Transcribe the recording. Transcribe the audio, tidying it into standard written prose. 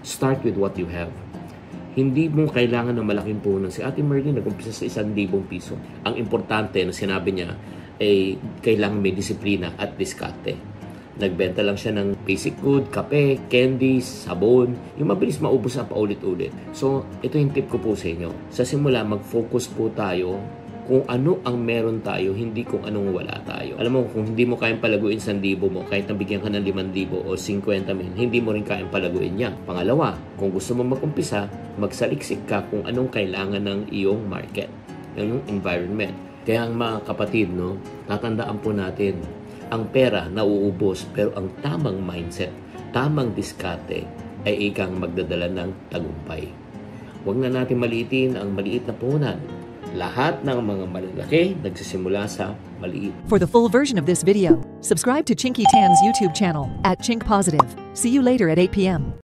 Start with what you have. Hindi mo kailangan ng malaking puhunan. Si Ate Merlin nag-umpisa sa 1,000 piso. Ang importante na sinabi niya ay kailangan may disiplina at diskarte. Nagbenta lang siya ng basic good, kape, candies, sabon, yung mabilis maubos na paulit-ulit. So, ito yung tip ko po sa inyo. Sa simula, mag-focus po tayo kung ano ang meron tayo, hindi kung anong wala tayo. Alam mo, kung hindi mo kayang palaguin 1,000 mo, kahit nabigyan ka ng 5,000 o 50,000, hindi mo rin kayang palaguin yan. Pangalawa, kung gusto mo mag-umpisa, magsaliksik ka kung anong kailangan ng iyong market, yung environment. Kaya ang mga kapatid, no, tatandaan po natin, ang pera nauubos, pero ang tamang mindset, tamang diskarte, ay ikang magdadala ng tagumpay. Huwag na natin maliitin ang maliit na puhunan. Lahat ng mga malalaki nagsisimula sa maliit. For the full version of this video, subscribe to Chinky Tan's YouTube channel at Chink Positive. See you later at 8 p.m.